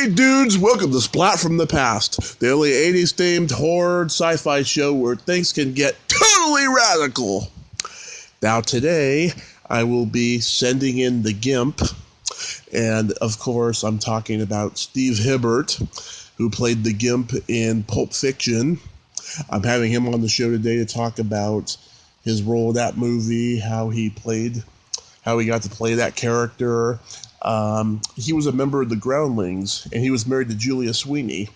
Hey dudes, welcome to Splat from the Past, the only 80s themed horror sci-fi show where things can get totally radical. Now today, I will be sending in the Gimp, and of course I'm talking about Steve Hibbert, who played the Gimp in Pulp Fiction. I'm having him on the show today to talk about his role in that movie, how he got to play that character. He was a member of the Groundlings, and he was married to Julia Sweeney.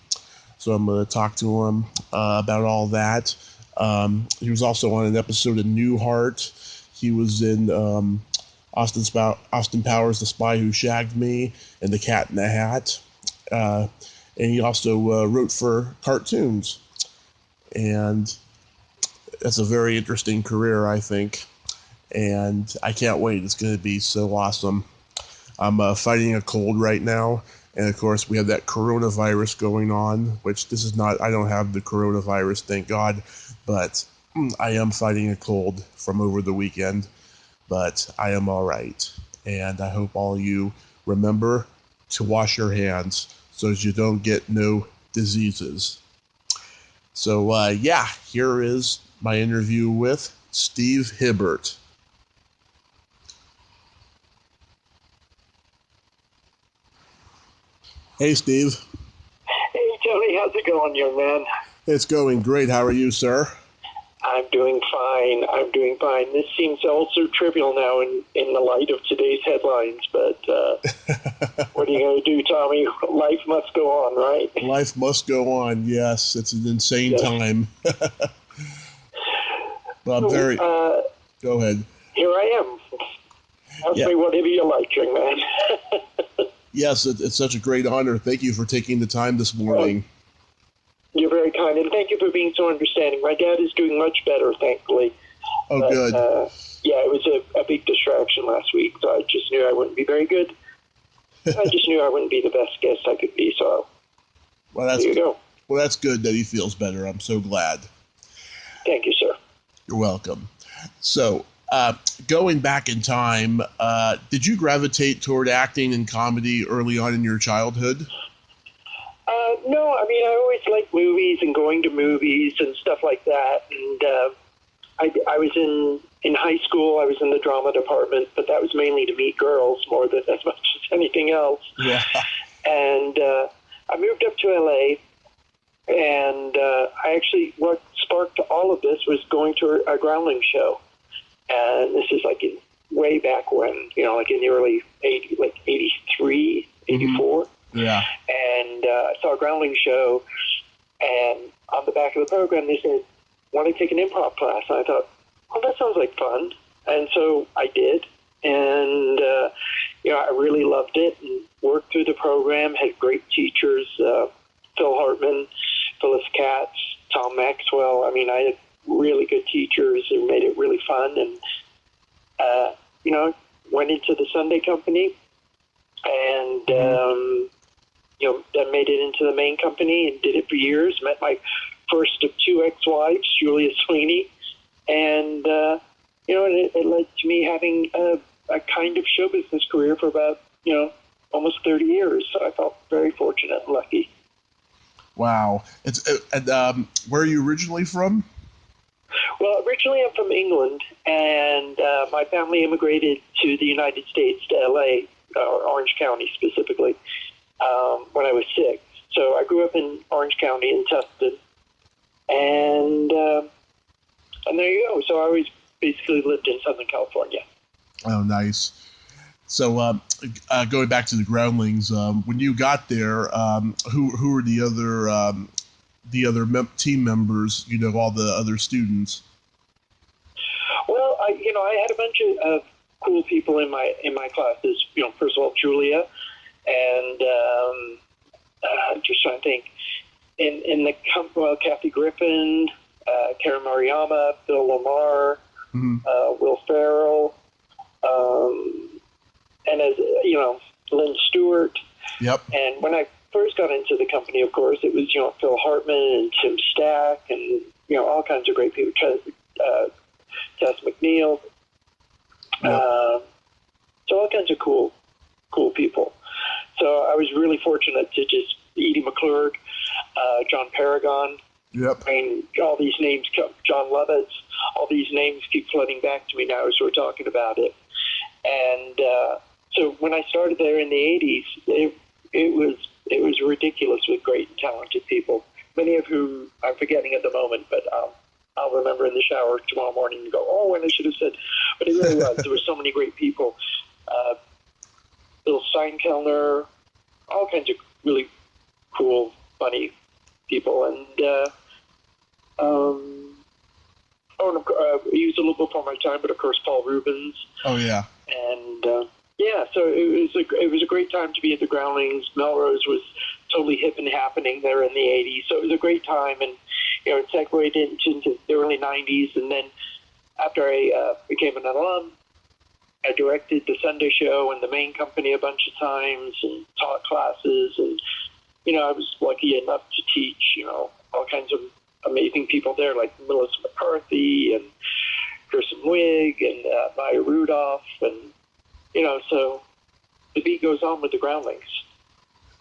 So I'm going to talk to him about all that. He was also on an episode of Newhart. He was in Austin Powers' The Spy Who Shagged Me and The Cat in the Hat. And he also wrote for cartoons. And that's a very interesting career, I think. And I can't wait. It's going to be so awesome. I'm fighting a cold right now, and of course we have that coronavirus going on, which I don't have the coronavirus, thank God, but I am fighting a cold from over the weekend, but I am all right, and I hope all you remember to wash your hands so that you don't get no diseases. So here is my interview with Steve Hibbert. Hey, Steve. Hey, Tony. How's it going, young man? It's going great. How are you, sir? I'm doing fine. This seems all so trivial now in the light of today's headlines, but what are you going to do, Tommy? Life must go on, right? Life must go on, yes. It's an insane time. Well, go ahead. Here I am. Ask me whatever you like, young man. Yes, it's such a great honor. Thank you for taking the time this morning. You're very kind, and thank you for being so understanding. My dad is doing much better, thankfully. Good. It was a big distraction last week, so I just knew I wouldn't be very good. I just knew I wouldn't be the best guest I could be, so there you go. Well, that's good that he feels better. I'm so glad. Thank you, sir. You're welcome. So, going back in time, did you gravitate toward acting and comedy early on in your childhood? No, I mean, I always liked movies and going to movies and stuff like that. And I was in high school, I was in the drama department, but that was mainly to meet girls more than as much as anything else. Yeah. And I moved up to L.A., and what sparked all of this was going to a Groundlings show. And this is way back when, like in the early 80s, like 83, 84. Mm-hmm. Yeah. And I saw a Groundlings show, and on the back of the program, they said, want to take an improv class? And I thought, oh, that sounds like fun. And so I did. And, I really loved it and worked through the program, had great teachers, Phil Hartman, Phyllis Katz, Tom Maxwell. I mean, I had really good teachers who made it really fun, and went into the Sunday company, and then made it into the main company and did it for years. Met my first of two ex-wives, Julia Sweeney, and it led to me having a kind of show business career for about almost 30 years. So I felt very fortunate and lucky. Wow. Where are you originally from? Well, originally I'm from England, and my family immigrated to the United States, to L.A., Orange County specifically, when I was 6. So I grew up in Orange County in Tustin, and there you go. So I always basically lived in Southern California. Oh, nice. So going back to the Groundlings, when you got there, who were the other team members? All the other students. Well, I had a bunch of cool people in my classes. First of all, Julia, and I'm just trying to think. In the Kathy Griffin, Karen Mariyama, Bill Lamar, Will Ferrell. And as Lynn Stewart. Yep. And when I first got into the company, of course, it was Phil Hartman and Tim Stack and all kinds of great people. Tess McNeil. Yep. So all kinds of cool people. So I was really fortunate to just Edie McClurg, John Paragon. Yep. I mean, all these names, John Lovitz, all these names keep flooding back to me now as we're talking about it. And so when I started there in the 80s, it was ridiculous with great and talented people, many of whom I'm forgetting at the moment, but I'll remember in the shower tomorrow morning and go, oh, and I should have said. But it really was. There were so many great people. Bill Steinkellner, all kinds of really cool, funny people. And he was a little before my time, but of course Paul Rubens. Oh yeah. And yeah, so it was a great time to be at the Groundlings. Melrose was totally hip and happening there in the 80s, so it was a great time. And it segued into the early 90s, and then after I became an alum, I directed the Sunday show and the main company a bunch of times and taught classes. And, I was lucky enough to teach, all kinds of amazing people there, like Melissa McCarthy and Kirsten Wig and Maya Rudolph. And, so the beat goes on with the Groundlings.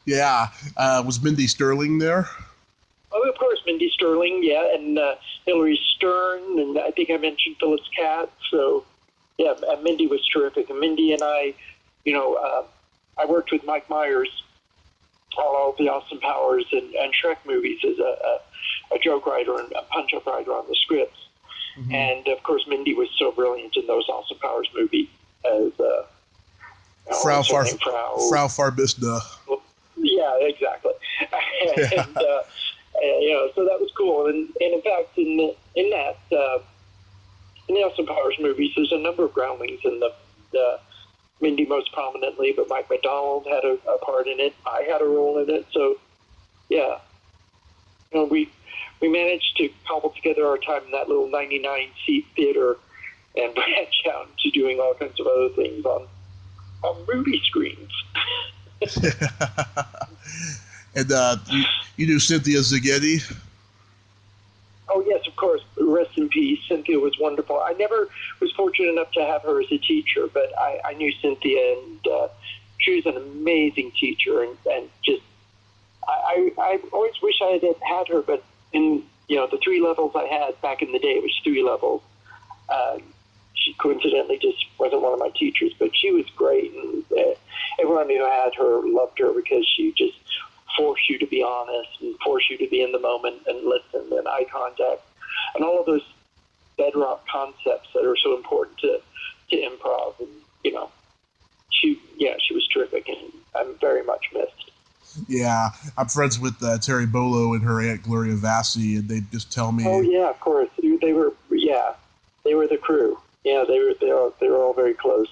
Yeah. Was Mindy Sterling there? Oh, of course, Mindy Sterling, yeah, and Hillary Stern, and I think I mentioned Phyllis Katz. So, yeah, Mindy was terrific. And Mindy and I, I worked with Mike Myers on all the Austin Powers and Shrek movies as a joke writer and a punch-up writer on the scripts. Mm-hmm. And, of course, Mindy was so brilliant in those Austin Powers movies as Frau Farbissna. Yeah, exactly. Yeah. And, so that was cool. And in fact, in the Austin Powers movies, there's a number of Groundlings in the Mindy most prominently, but Mike McDonald had a part in it. I had a role in it. So, yeah, we managed to cobble together our time in that little 99-seat theater and branch out to doing all kinds of other things on movie screens. And you knew Cynthia Zaghetti? Oh, yes, of course. Rest in peace. Cynthia was wonderful. I never was fortunate enough to have her as a teacher, but I knew Cynthia, and she was an amazing teacher. And just, I always wish I had her, but in, the 3 levels I had back in the day, it was 3 levels. She coincidentally just wasn't one of my teachers, but she was great, and everyone who had her loved her because she just forced you to be honest and forced you to be in the moment and listen and eye contact and all of those bedrock concepts that are so important to improv. And she was terrific, and I'm very much missed. Yeah, I'm friends with Terry Bolo and her aunt Gloria Vassi, and they just tell me. Oh yeah, of course they were the crew. Yeah, they were all very close.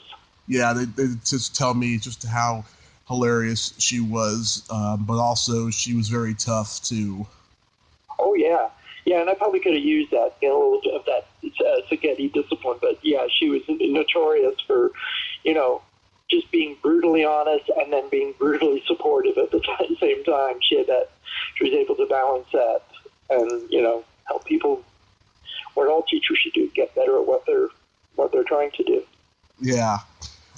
Yeah, they just tell me just how hilarious she was, but also she was very tough too. Oh yeah, and I probably could have used that, a little bit of that Zaghetti discipline, but yeah, she was notorious for, just being brutally honest and then being brutally supportive at the same time. She was able to balance that and help people. What all teachers should do, get better at what they're trying to do. Yeah.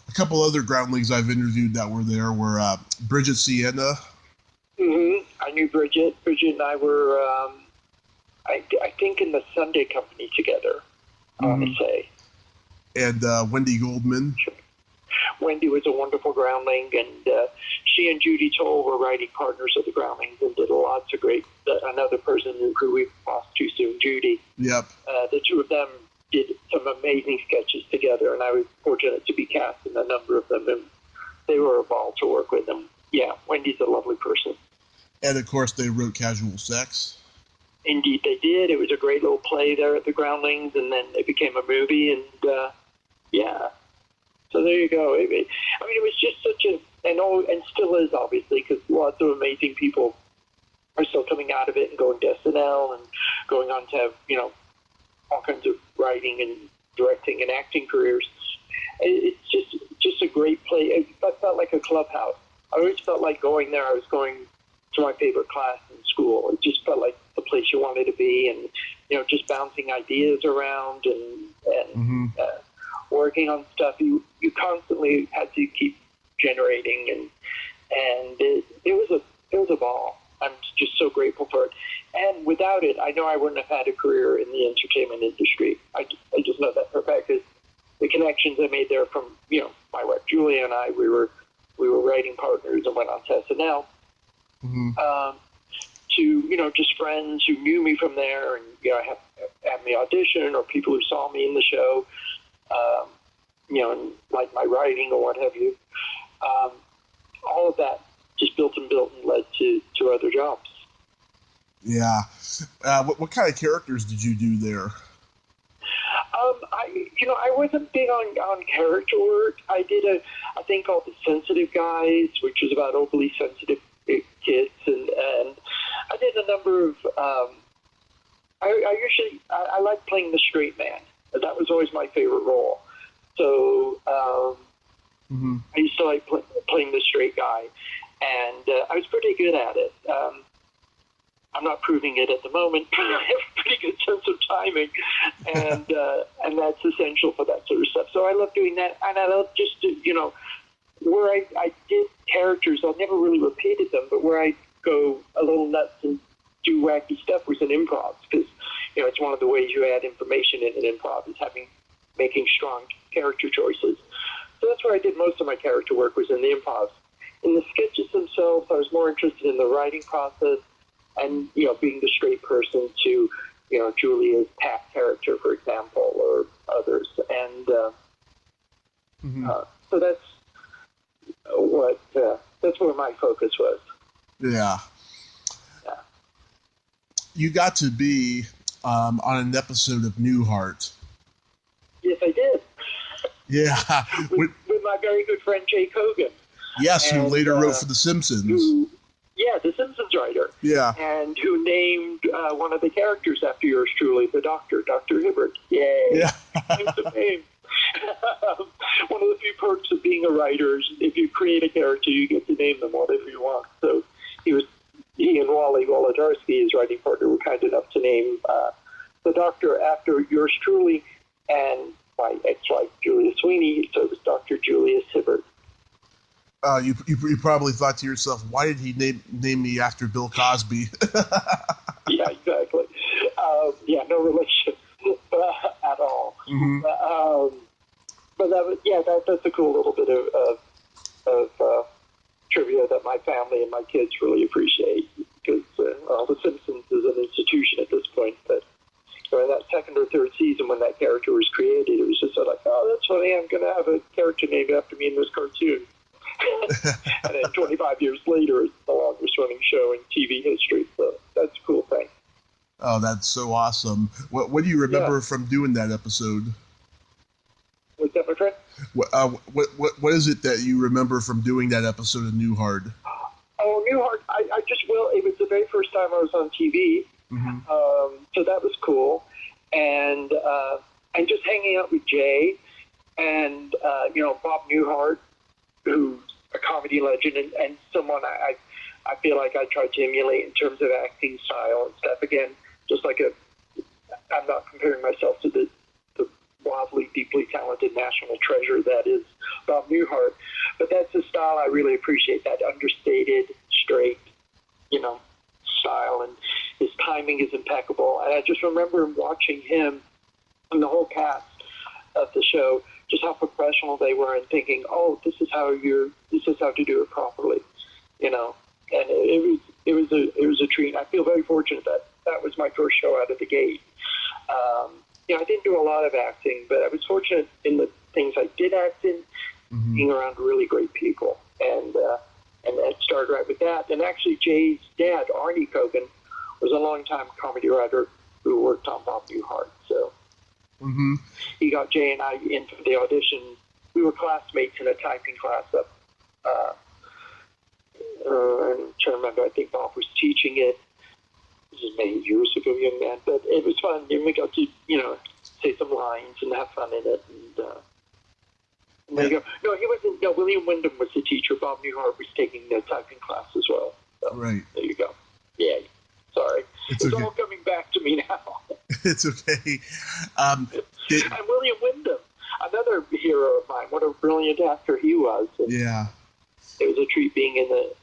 A couple other Groundlings I've interviewed that were there were Bridget Sienna. Mm-hmm. I knew Bridget. Bridget and I were, I think, in the Sunday company together, I want to say. And Wendy Goldman. Sure. Wendy was a wonderful Groundling, and she and Judy Toll were writing partners of the Groundlings and did lots of great. Another person who we lost too soon, Judy. Yep. The two of them did some amazing sketches together, and I was fortunate to be cast in a number of them, and they were a ball to work with them. Yeah, Wendy's a lovely person. And, of course, they wrote Casual Sex. Indeed, they did. It was a great little play there at the Groundlings, and then it became a movie, and, yeah. So there you go. It was just such a, and still is, obviously, because lots of amazing people are still coming out of it and going to SNL and going on to have, all kinds of writing and directing and acting careers. It's just a great place. It felt like a clubhouse. I always felt like going there, I was going to my favorite class in school. It just felt like the place you wanted to be, and, just bouncing ideas around and working on stuff. You constantly had to keep generating, and and it was a ball. I'm just so grateful for it. And without it, I know I wouldn't have had a career in the entertainment industry. I just know that for a fact, because the connections I made there from, my wife Julia and I, we were writing partners and went on to SNL. To, just friends who knew me from there and, have me audition, or people who saw me in the show, and like my writing or what have you. All of that just built and led to other jobs. Yeah. What kind of characters did you do there? I wasn't big on character work. I did a thing called The Sensitive Guys, which was about overly sensitive kids, and I did a number of. I like playing the straight man. That was always my favorite role. So I used to like playing the straight guy, and I was pretty good at it. I'm not proving it at the moment, but I have a pretty good sense of timing, and that's essential for that sort of stuff. So I love doing that, and I love just where I did characters. I never really repeated them, but where I go a little nuts and do wacky stuff was in improv, because it's one of the ways you add information in an improv is making strong character choices. So that's where I did most of my character work, was in the improv. In the sketches themselves, I was more interested in the writing process and, being the straight person to, Julia's Pat character, for example, or others. And so that's where my focus was. Yeah. You got to be on an episode of Newhart. Yes, I did. Yeah. with my very good friend Jay Kogan. Yes, who later wrote for The Simpsons. The Simpsons writer. Yeah. And who named one of the characters after yours truly, the Doctor, Dr. Hibbert. Yay. Yeah. Claim to fame. One of the few perks of being a writer is if you create a character, you get to name them whatever you want. So he and Wally Wolodarski, his writing partner, were kind enough to name the Doctor after yours truly and my ex-wife, Julia Sweeney, so it was Dr. Julius Hibbert. You probably thought to yourself, why did he name me after Bill Cosby? Yeah, exactly. No relation at all. But that's a cool little bit of trivia that my family and my kids really appreciate, because The Simpsons is an institution at this point. But in that second or third season, when that character was created, it was just like, oh, that's funny, I'm going to have a character named after me in this cartoon. And then 25 years later, it's the longest running show in TV history. So that's a cool thing. Oh, that's so awesome. What do you remember from doing that episode? What's that, my friend? What is it that you remember from doing that episode of Newhart? Oh, Newhart, it was the very first time I was on TV. So that was cool. And just hanging out with Jay and, Bob Newhart, who's a comedy legend and someone I feel like I tried to emulate in terms of acting style and stuff. Again, just like I'm not comparing myself to the wildly, deeply talented national treasure that is Bob Newhart, but that's a style I really appreciate, that understated, straight, style, and his timing is impeccable. And I just remember watching him and the whole cast of the show, just how professional they were, and thinking, oh, this is how to do it properly, And it was a treat. I feel very fortunate that was my first show out of the gate. I didn't do a lot of acting, but I was fortunate in the things I did act in, being around really great people, and that started right with that. And actually, Jay's dad, Arnie Kogan, was a longtime comedy writer who worked on Bob Newhart. So he got Jay and I in for the audition. We were classmates in a typing class up. I'm trying to remember. I think Bob was teaching it. This is many years ago, young man, but it was fun. And we got to, say some lines and have fun in it. And there you go. No, he wasn't. No, William Wyndham was the teacher. Bob Newhart was taking the typing class as well. So, right. There you go. Yeah. Sorry. It's okay. All coming back to me now. It's okay. And William Wyndham, another hero of mine. What a brilliant actor he was. And yeah. it was a treat being in the,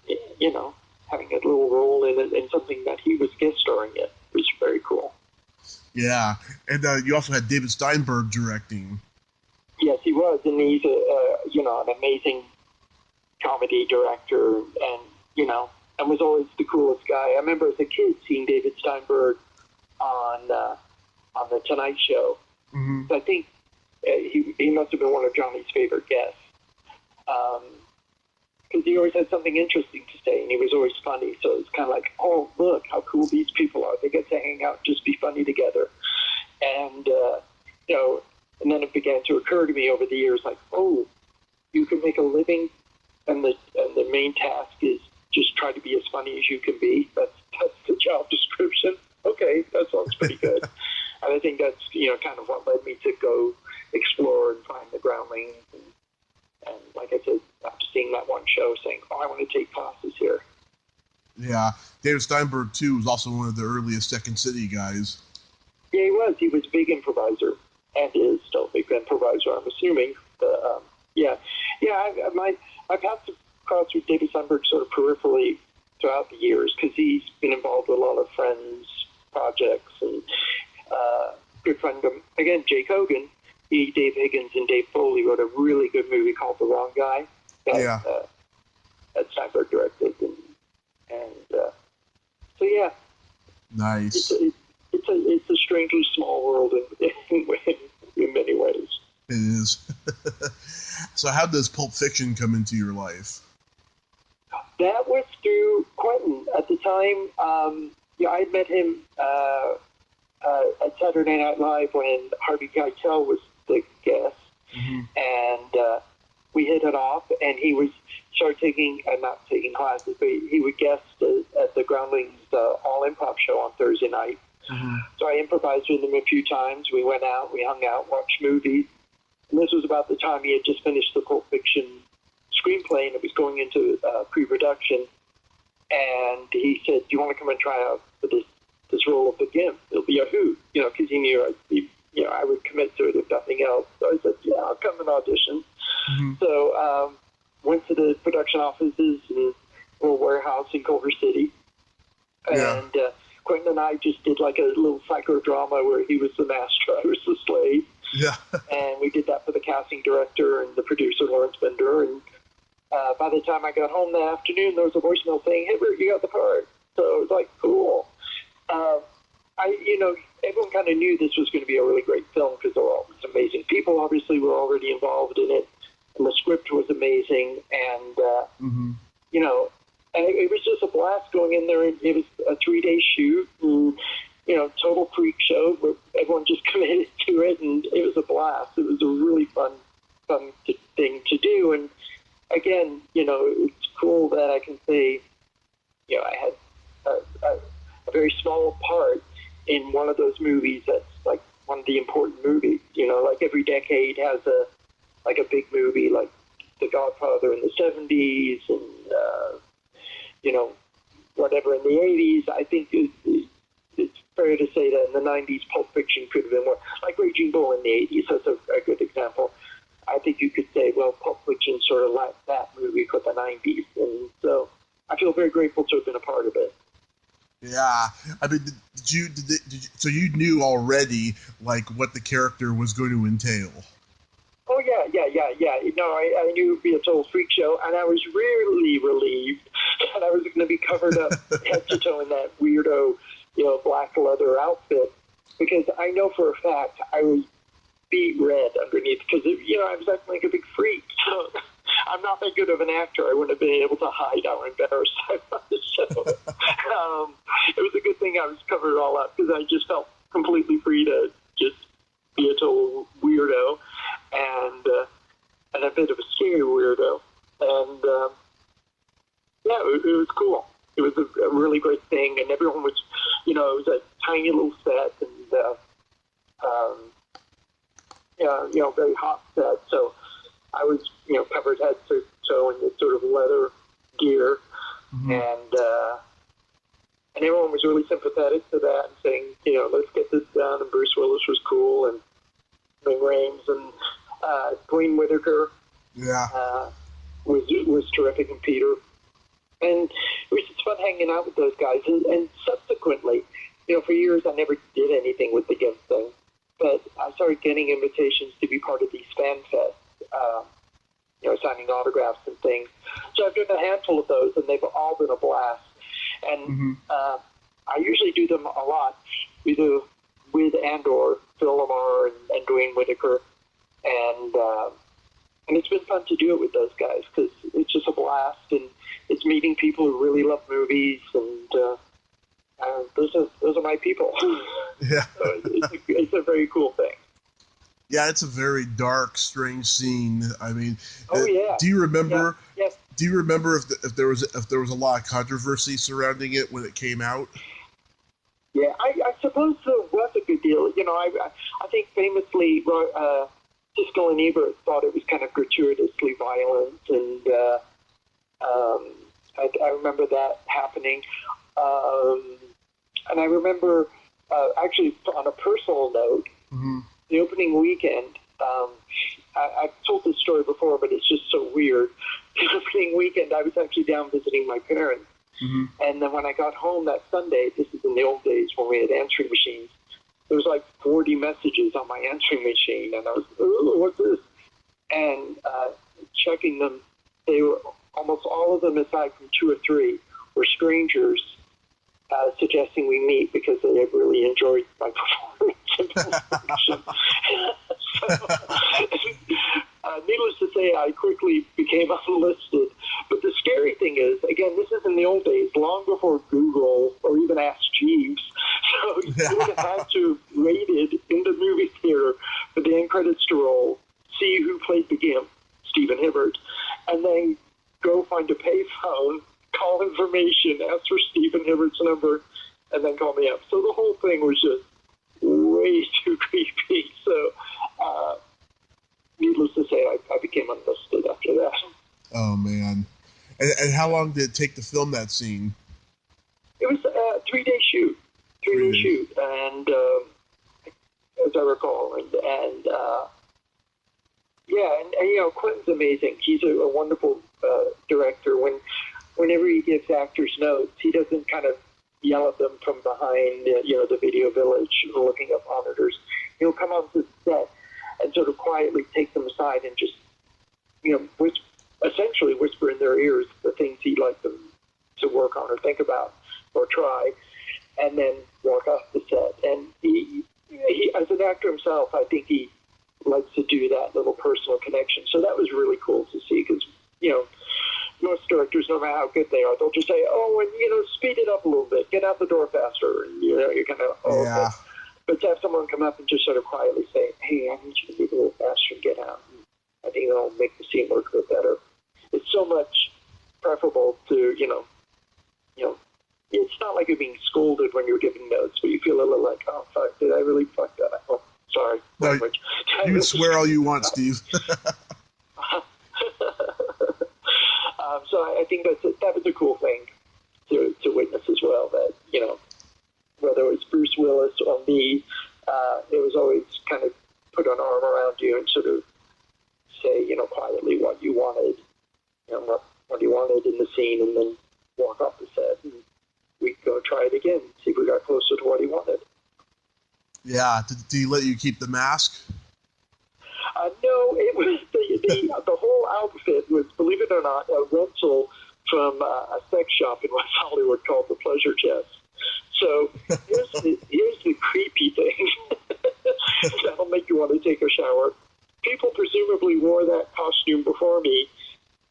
having a little role in something that he was guest starring in. It was very cool. Yeah, and you also had David Steinberg directing. Yes, he was, and he's an amazing comedy director, and was always the coolest guy. I remember as a kid seeing David Steinberg on the Tonight Show. Mm-hmm. So I think he must have been one of Johnny's favorite guests. Because he always had something interesting to say, and he was always funny. So it's kind of like, oh, look how cool these people are. They get to hang out, just be funny together. And, and then it began to occur to me over the years, like, oh, you can make a living, and the main task is just try to be as funny as you can be. That's the job description. Okay, that sounds pretty good. And I think that's, kind of what led me to go explore and find the Groundlings. And like I said, after seeing that one show, saying, oh, I want to take classes here. Yeah, David Steinberg, too, was also one of the earliest Second City guys. Yeah, he was. He was a big improviser, and is still a big improviser, I'm assuming. I've had to cross with David Steinberg sort of peripherally throughout the years, because he's been involved with a lot of Friends projects, and good friend of, again, Jake Hogan. Dave Higgins and Dave Foley wrote a really good movie called The Wrong Guy that Steinberg directed, Nice. It's a strangely small world in many ways. It is. So how does Pulp Fiction come into your life? That was through Quentin. At the time, I'd met him at Saturday Night Live when Harvey Keitel was the guest, and we hit it off, and he started not taking classes, but he would guest at the Groundlings All Improv show on Thursday night. Mm-hmm. So I improvised with him a few times. We went out, we hung out, watched movies, and this was about the time he had just finished the Pulp Fiction screenplay, and it was going into pre-production, and he said, do you want to come and try out for this role of the Gimp? It'll be a hoot, because he knew I would commit to it if nothing else. So I said, yeah, I'll come and audition. Mm-hmm. So went to the production offices in a little warehouse in Culver City. And Quentin and I just did like a little psychodrama where he was the master, I was the slave. Yeah. And we did that for the casting director and the producer, Lawrence Bender. And by the time I got home that afternoon, there was a voicemail saying, Hibbert, you got the part. So it was like, cool. Everyone kind of knew this was going to be a really great film because there were all these amazing people, obviously, were already involved in it. And the script was amazing. And, and it was just a blast going in there. It was a 3-day shoot and, total freak show where everyone just committed to it. And it was a blast. It was a really fun thing to do. And again, it's cool that I can say, I had a very small part in one of those movies that's like one of the important movies. Like every decade has a big movie like The Godfather in the 70s and, whatever in the 80s. I think it's fair to say that in the 90s, Pulp Fiction could have been more, like Raging Bull in the 80s. That's a good example. I think you could say, well, Pulp Fiction sort of like that movie for the 90s. And so I feel very grateful to have been a part of it. Yeah, I mean, so you knew already, like, what the character was going to entail? Oh, yeah. I knew it would be a total freak show, and I was really relieved that I was going to be covered up head to toe in that weirdo, black leather outfit, because I know for a fact I was beat red underneath, because, I was acting like a big freak, so I'm not that good of an actor. I wouldn't have been able to hide how embarrassed I was. So it was a good thing I was covered all up, because I just felt completely free to just be a total weirdo and a bit of a scary weirdo. And it was cool. It was a really great thing, and everyone was, it was a tiny little set, and very hot set. So I was, covered head to toe in this sort of leather gear, and everyone was really sympathetic to that and saying, let's get this done. And Bruce Willis was cool, and Ming Rames and Dwayne Whitaker. Yeah. was terrific, and Peter. And it was just fun hanging out with those guys. And subsequently, for years I never did anything with the Gimp thing, but I started getting invitations to be part of these fan fests, signing autographs and things. So I've done a handful of those, and they've all been a blast. And I usually do them a lot, either with and/or Phil Lamar and Dwayne Whitaker, and it's been fun to do it with those guys because it's just a blast, and it's meeting people who really love movies, and those are my people. Yeah, so it's a very cool thing. Yeah, it's a very dark, strange scene. I mean, yeah. Do you remember? Yeah. Do you remember if there was a lot of controversy surrounding it when it came out? Yeah, I suppose there was a good deal. I think famously, Siskel and Ebert thought it was kind of gratuitously violent, and I remember that happening. And I remember, actually, on a personal note, the opening weekend, I've told this story before, but it's just so weird. The opening weekend, I was actually down visiting my parents. And then when I got home that Sunday, this is in the old days when we had answering machines, there was like 40 messages on my answering machine, and I was, ooh, what's this? And checking them, they were almost all of them, aside from 2 or 3, were strangers suggesting we meet because they had really enjoyed my performance in Pulp Fiction. Needless to say, I quickly became unlisted. But the scary thing is, again, this is in the old days, long before Google or even Ask Jeeves. So you would have had to have waited in the movie theater for the end credits to roll, see who played the Gimp, Steve Hibbert, and then go find a payphone, call information, ask for Stephen Hibbert's number, and then call me up. So the whole thing was just way too creepy. So, needless to say, I became unlisted after that. Oh, man. And how long did it take to film that scene? It was a 3-day shoot. 3-day shoot. And, as I recall, and Quentin's amazing. He's a wonderful director. Whenever he gives actors notes, he doesn't kind of yell at them from behind, the video village looking up monitors. He'll come onto the set and sort of quietly take them aside and just, essentially whisper in their ears the things he'd like them to work on or think about or try, and then walk off the set. And he as an actor himself, I think he likes to do that little personal connection. So that was really cool to see because, most directors, no matter how good they are, they'll just say, oh, and, speed it up a little bit, get out the door faster, and, you're kind of, oh, yeah. Okay. But to have someone come up and just sort of quietly say, hey, I need you to move a little faster and get out, I think it'll make the scene work a bit better. It's so much preferable to, it's not like you're being scolded when you're giving notes, but you feel a little like, oh, fuck, did I really fuck that up? Oh, sorry. No, you can swear all you want, Steve. So I think that was a cool thing to witness as well, that, whether it was Bruce Willis or me, it was always kind of put an arm around you and sort of say, quietly what you wanted, what you wanted in the scene, and then walk off the set, and we'd go try it again, see if we got closer to what he wanted. Yeah. Did he let you keep the mask? No, it was the whole outfit was, believe it or not, a rental from a sex shop in West Hollywood called the Pleasure Chest. So here's the creepy thing that'll make you want to take a shower. People presumably wore that costume before me,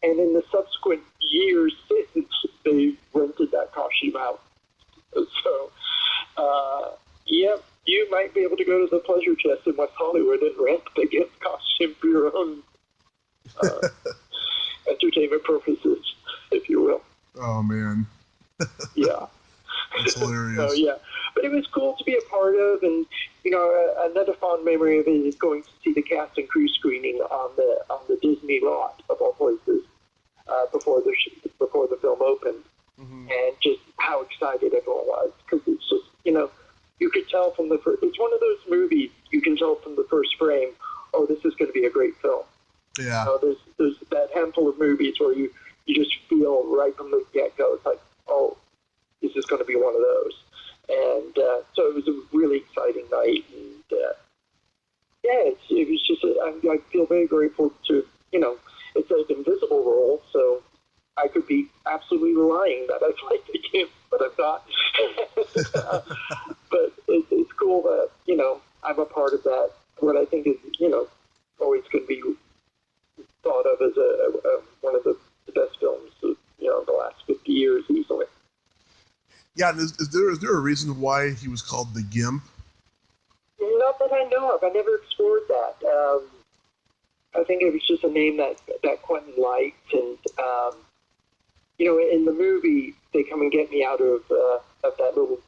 and in the subsequent years since, they rented that costume out. So, you might be able to go to the Pleasure Chest in West Hollywood and rent the Gimp costume for your own entertainment purposes, if you will. Oh, man. Yeah. That's hilarious. So, yeah. But it was cool to be a part of, and, another fond memory of it is going to see the cast and crew screening on the Disney lot, of all places, before the film opened, and just how excited everyone was, because it's just, you could tell from it's one of those movies, you can tell from the first frame, oh, this is going to be a great film. Yeah. There's that handful of movies where you just feel right from the get-go, it's like, oh, this is going to be one of those. And so it was a really exciting night. And it was just, I feel very grateful to, it's an invisible role, so I could be absolutely lying that I've liked the game, but I'm not. But it's cool that, I'm a part of that, what I think is, always going to be thought of as one of the best films of, the last 50 years easily. Yeah, is there a reason why he was called the Gimp? Not that I know of. I never explored that. I think it was just a name that Quentin liked, and in the movie they come and get me out of that little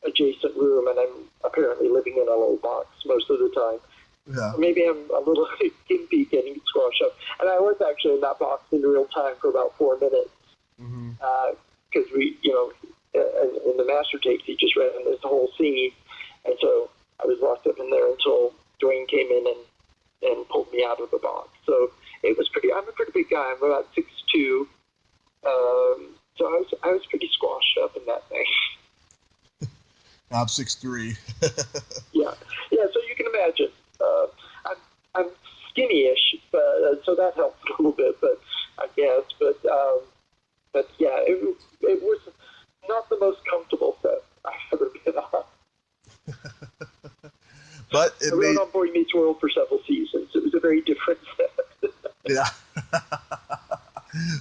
adjacent room, and I'm apparently living in a little box most of the time. Yeah. Maybe I'm a little gimpy getting squashed up, and I was actually in that box in real time for about 4 minutes because we, in the master tapes he just ran this whole scene, and so I was locked up in there until Dwayne came in and pulled me out of the box. So it was I'm a pretty big guy. I'm about 6'2", so I was pretty squashed up in that thing. I'm 6'3". Yeah. So you can imagine. I'm skinny-ish, but so that helps a little bit. But I guess, but yeah, it was not the most comfortable set I've ever been on. But I wrote on Boy Meets World for several seasons. It was a very different set. Yeah.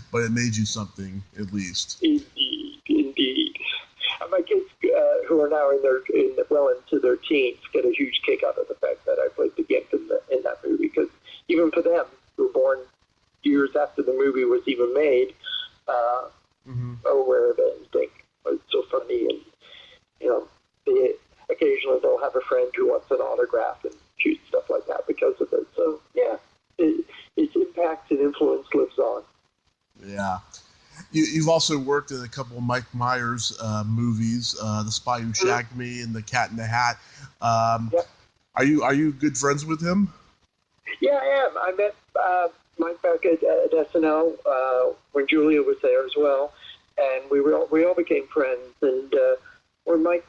But it made you something, at least. Indeed. And my kids, who are now well into their teens, get a huge kick out of the fact that I played the Gimp in that movie, because even for them, who were born years after the movie was even made, are aware of it and think, oh, it's so funny. And, occasionally they'll have a friend who wants an autograph and shoot stuff like that because of it. So, yeah, its impact and influence lives on. Yeah. You've also worked in a couple of Mike Myers movies, The Spy Who Shagged Me and The Cat in the Hat. Are you good friends with him? Yeah, I am. I met Mike back at SNL when Julia was there as well, and we all became friends. And when Mike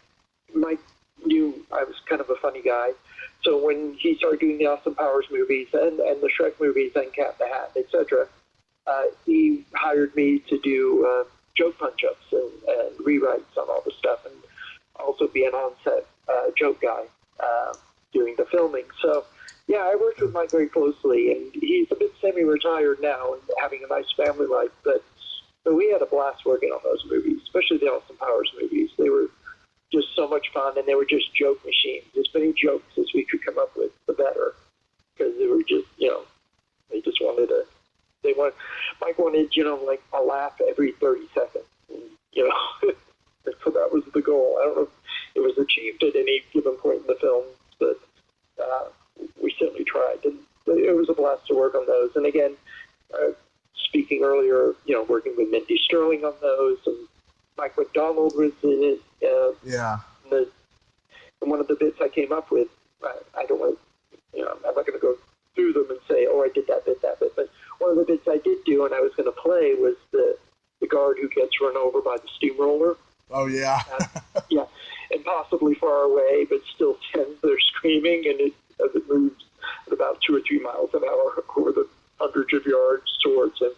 knew I was kind of a funny guy, so when he started doing the Austin Powers movies and the Shrek movies and Cat in the Hat, etc., he hired me to do joke punch-ups and rewrites on all the stuff, and also be an on-set joke guy doing the filming. So, yeah, I worked with Mike very closely, and he's a bit semi-retired now and having a nice family life, but we had a blast working on those movies, especially the Austin Powers movies. They were just so much fun, and they were just joke machines. As many jokes as we could come up with, the better, because they were just, they just wanted to. Mike wanted, like a laugh every 30 seconds. And, so that was the goal. I don't know if it was achieved at any given point in the film, but we certainly tried. And it was a blast to work on those. And again, speaking earlier, working with Mindy Sterling on those, and Mike McDonald was in it. Yeah. And one of the bits I came up with, I don't want to, I'm not going to go through them and say, oh, I did that bit, but one of the bits I did do and I was going to play was the guard who gets run over by the steamroller. Oh, yeah. Yeah, impossibly far away, but still stands there screaming, and as it moves at about 2 or 3 miles an hour over the hundreds of yards towards him.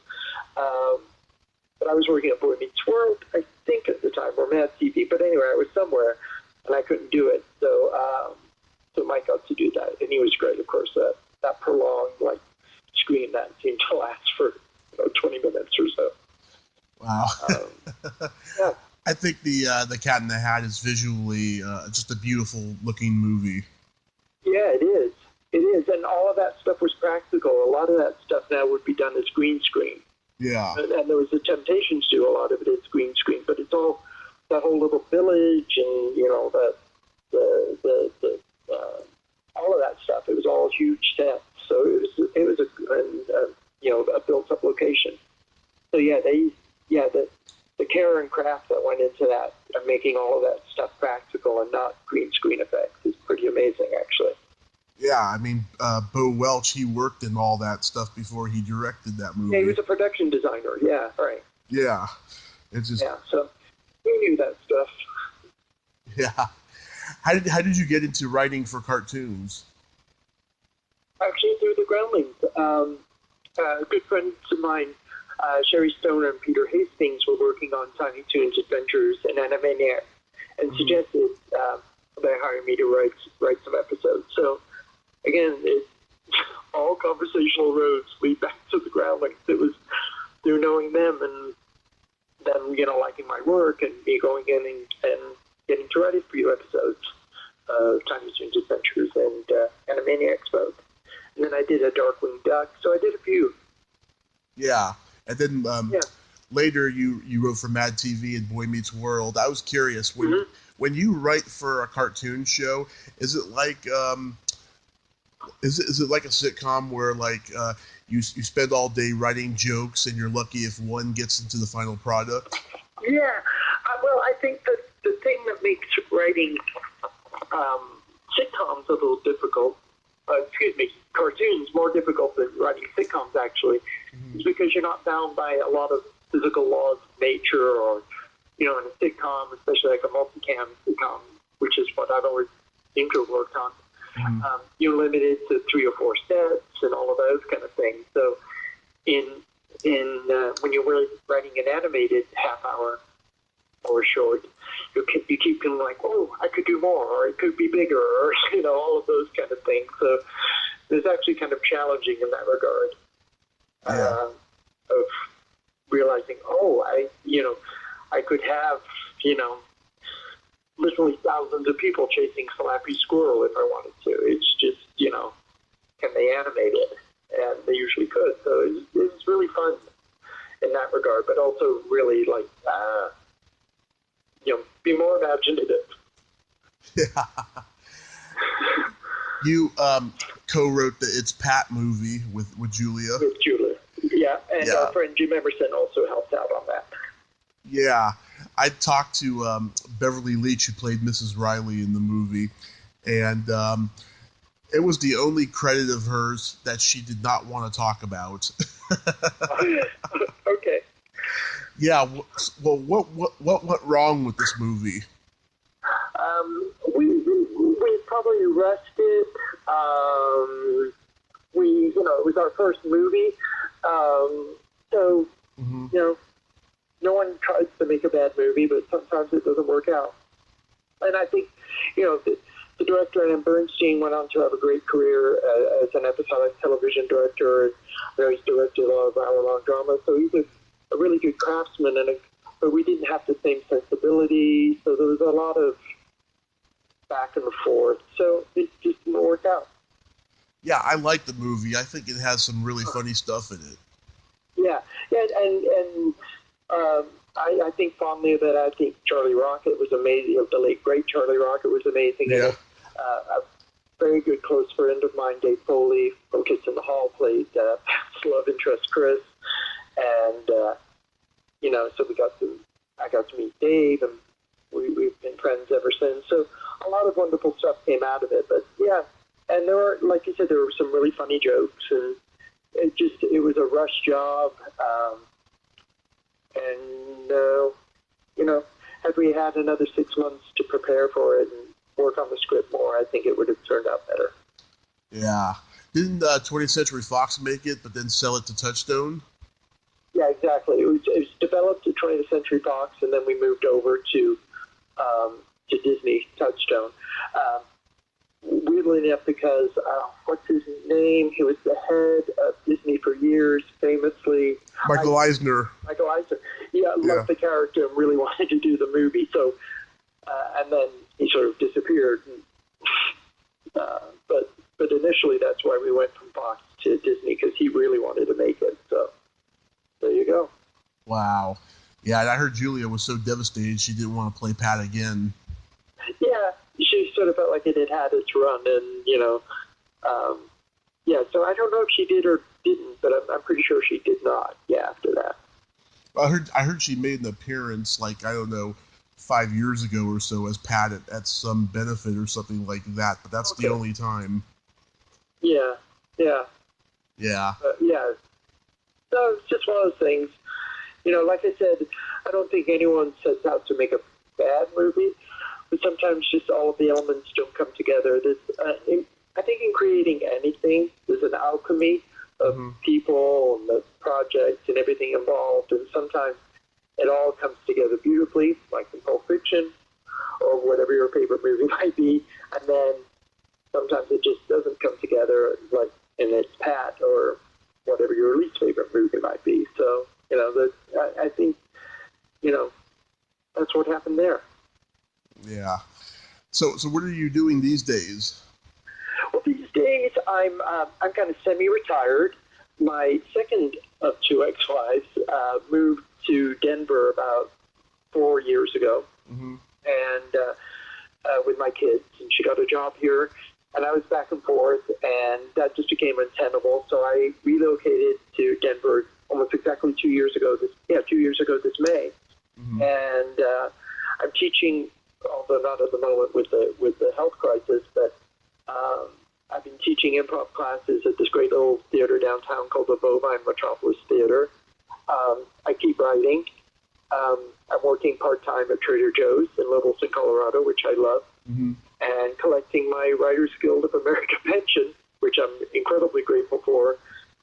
But I was working at Boy Meets World, I think at the time, or Mad TV, but anyway, I was somewhere, and I couldn't do it, so Mike got to do that, and he was great, of course. That prolonged, scream that seemed to last for 20 minutes or so. Wow. Yeah. I think the Cat in the Hat is visually just a beautiful looking movie. Yeah, it is. It is, and all of that stuff was practical. A lot of that stuff now would be done as green screen. Yeah. And there was a temptation to do a lot of it as green screen, but it's all that whole little village and all of that stuff. It was all huge sets, so it was a built up location. So yeah, the care and craft that went into that and making all of that stuff practical and not green screen effects is pretty amazing, actually. Yeah, I mean, Bo Welch, he worked in all that stuff before he directed that Yeah, he movie. was a production designer. Yeah, right. Yeah, it's just, Yeah, so he knew that stuff. yeah. How did you get into writing for cartoons? Actually, through the Groundlings, good friends of mine, Sherry Stoner and Peter Hastings, were working on Tiny Toons Adventures and Animaniacs, and Hmm. suggested they hire me to write some episodes. So again, all conversational roads lead back to the Groundlings. It was through knowing them and them, liking my work and me going in and getting to write a few episodes of Tiny Toons Adventures and Animaniacs both. And then I did a Darkwing Duck, so I did a few. Yeah, and then Yeah. later you wrote for Mad TV and Boy Meets World. I was curious Mm-hmm. when you write for a cartoon show, is it like is it like a sitcom where like you spend all day writing jokes and you're lucky if one gets into the final product? Yeah. Well, I think that the thing that makes writing sitcoms a little difficult, excuse me, cartoons more difficult than writing sitcoms actually, Hmm. is because you're not bound by a lot of physical laws of nature or, in a sitcom, especially like a multicam sitcom, which is what I've always seemed to have worked on. Hmm. You're limited to 3 or 4 sets and all of those kind of things. So in when you're writing an animated half hour or short, you keep feeling like, oh, I could do more, or it could be bigger, or all of those kind of things. So it's actually kind of challenging in that regard Yeah. of realizing, oh, I could have you know literally thousands of people chasing Slappy Squirrel if I wanted to. It's just can they animate it? And they usually could. So it's really fun in that regard, but also really like be more imaginative. You co-wrote the It's Pat movie with Julia. With Julia. Yeah, and our Yeah, friend Jim Emerson also helped out on that. yeah. I talked to Beverly Leach, who played Mrs. Riley in the movie, and it was the only credit of hers that she did not want to talk about. Okay. Yeah. Well, what went wrong with this movie? We probably rushed it. It was our first movie. So, Hmm. you know, no one tries to make a bad movie, but sometimes it doesn't work out. And I think, the director, Adam Bernstein, went on to have a great career as an episodic television director. He's directed a lot of hour-long dramas, so he's a really good craftsman. But we didn't have the same sensibility, so there was a lot of back and forth. So it just didn't work out. Yeah, I like the movie. I think it has some really funny stuff in it. Yeah, yeah, and I think fondly of it. I think Charlie Rocket was amazing. The late great Charlie Rocket was amazing in Yeah. it. A very good close friend of mine, Dave Foley, from Kids in the Hall, played love interest Chris, and so I got to meet Dave, and we've been friends ever since. So a lot of wonderful stuff came out of it. But yeah, and there were, like you said, there were some really funny jokes, and it was a rush job. And had we had another 6 months to prepare for it and work on the script more, I think it would have turned out better. Yeah. Didn't 20th Century Fox make it, but then sell it to Touchstone? Yeah, exactly. It was developed at 20th Century Fox, and then we moved over to Disney Touchstone. Um, Weirdly enough, because what's his name? He was the head of Disney for years, famously. Michael Eisner. Michael Eisner. Yeah, Yeah. loved the character and really wanted to do the movie. So, and then he sort of disappeared. But initially, that's why we went from Fox to Disney, because he really wanted to make it. So there you go. Wow. Yeah, and I heard Julia was so devastated she didn't want to play Pat again. Yeah, she sort of felt like it had had its run, and um, yeah. So I don't know if she did or didn't, but I'm pretty sure she did not. Yeah, after that. I heard she made an appearance, like, I don't know, 5 years ago or so as Pat at some benefit or something like that, but that's the Okay. only time. Yeah, yeah, Yeah. yeah. So it's just one of those things. Like I said, I don't think anyone sets out to make a bad movie, but sometimes just all of the elements don't come together. I think in creating anything, there's an alchemy of people and the project and everything involved, and sometimes it all comes together beautifully, like in Pulp Fiction or whatever your favorite movie might be, and then sometimes it just doesn't come together, like in its pat or whatever your least favorite movie might be. So, I think, that's what happened there. Yeah. So what are you doing these days? Well, these days I'm kind of semi-retired. My second of two ex-wives moved to Denver about 4 years ago, and with my kids, and she got a job here, and I was back and forth, and that just became untenable. So I relocated to Denver almost exactly 2 years ago. 2 years ago this May, and I'm teaching, although not at the moment with the health crisis, but I've been teaching improv classes at this great little theater downtown called the Bovine Metropolis Theater. I keep writing. I'm working part-time at Trader Joe's in Littleton, Colorado, which I love, and collecting my Writers Guild of America pension, which I'm incredibly grateful for,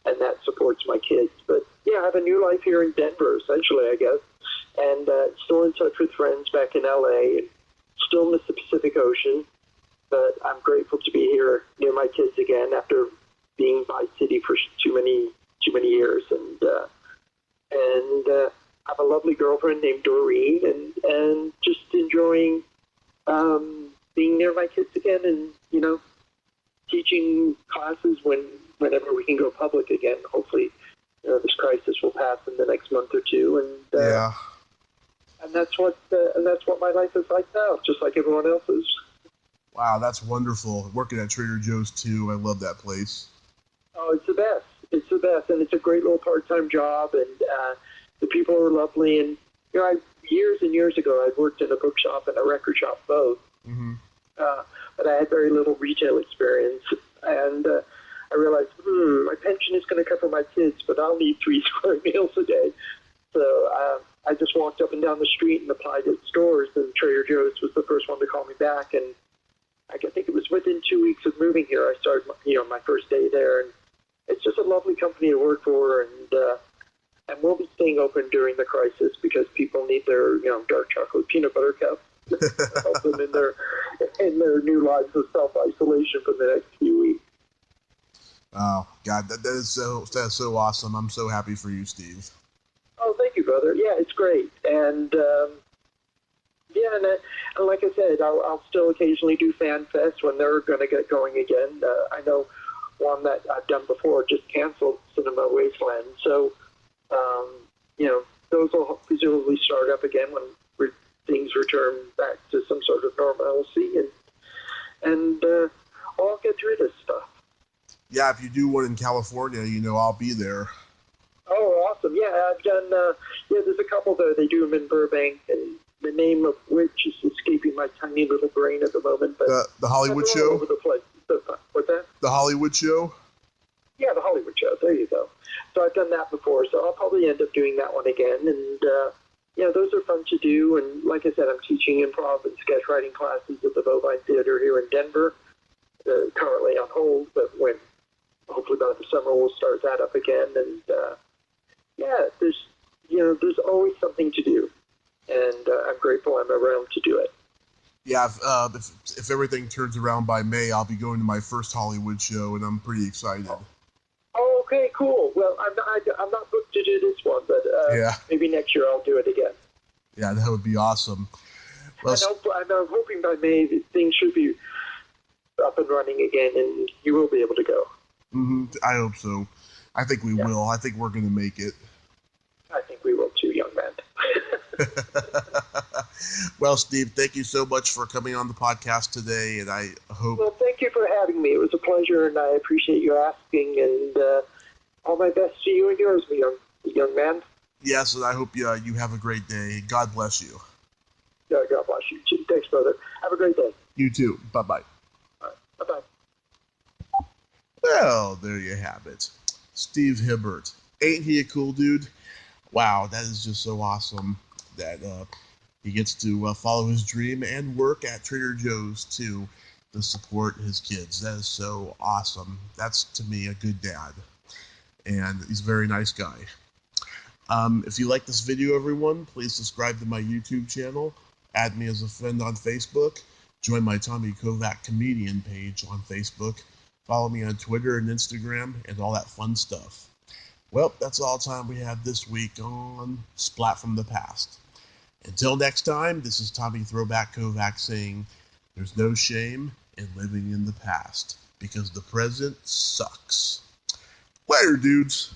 and that supports my kids. But, yeah, I have a new life here in Denver, essentially, I guess, and still in touch with friends back in L.A., and still miss the Pacific Ocean, but I'm grateful to be here near my kids again after being by city for too many years, and I have a lovely girlfriend named Doreen, and just enjoying being near my kids again, and teaching classes whenever we can go public again. Hopefully, this crisis will pass in the next month or two, and that's what my life is like now, just like everyone else's. Wow, that's wonderful. Working at Trader Joe's too. I love that place. Oh, it's the best. It's the best, and it's a great little part-time job, and the people are lovely. And years and years ago, I worked in a bookshop and a record shop both, but I had very little retail experience, and I realized, my pension is going to cover my kids, but I'll need 3 square meals a day. So I just walked up and down the street and applied at stores, and Trader Joe's was the first one to call me back, and I think it was within 2 weeks of moving here, I started, my first day there, and it's just a lovely company to work for, and we'll be staying open during the crisis because people need their, dark chocolate peanut butter cups to help them in their new lives of self-isolation for the next few weeks. Oh, God, that's so awesome. I'm so happy for you, Steve. Oh, thank you, brother. Yeah, it's great, and and like I said, I'll still occasionally do Fan Fest when they're going to get going again. I know one that I've done before just canceled, Cinema Wasteland. So, those will presumably start up again when things return back to some sort of normalcy, and I'll get through this stuff. Yeah, if you do one in California, I'll be there. Oh, awesome. Yeah, I've done, there's a couple there. They do them in Burbank, and the name of which is escaping my tiny little brain at the moment. But the Hollywood show? All over the place. What's that? The Hollywood show? Yeah, the Hollywood show. There you go. So I've done that before, so I'll probably end up doing that one again. And, those are fun to do. And like I said, I'm teaching improv and sketch writing classes at the Bovine Theater here in Denver, currently on hold, but hopefully by the summer we'll start that up again. And, there's always something to do. And I'm grateful I'm around to do it. Yeah, if everything turns around by May, I'll be going to my first Hollywood show, and I'm pretty excited. Oh, okay, cool. Well, I'm not booked to do this one, but maybe next year I'll do it again. Yeah, that would be awesome. Well, I'm hoping by May that things should be up and running again, and you will be able to go. I hope so. I think we will. I think we're going to make it. I think we will too, young man. Well, Steve, thank you so much for coming on the podcast today, and I hope... Well, thank you for having me. It was a pleasure, and I appreciate you asking, and all my best to you and yours, young man. Yes, and I hope you have a great day. God bless you. Yeah, God bless you too. Thanks, brother. Have a great day. You too. Bye-bye. All right. Bye-bye. Well, there you have it. Steve Hibbert. Ain't he a cool dude? Wow, that is just so awesome that he gets to follow his dream and work at Trader Joe's too to support his kids. That is so awesome. That's, to me, a good dad. And he's a very nice guy. If you like this video, everyone, please subscribe to my YouTube channel, add me as a friend on Facebook, join my Tommy Kovac comedian page on Facebook, follow me on Twitter and Instagram, and all that fun stuff. Well, that's all the time we have this week on Splat from the Past. Until next time, this is Tommy Throwback Kovac saying, there's no shame in living in the past, because the present sucks. Later, dudes.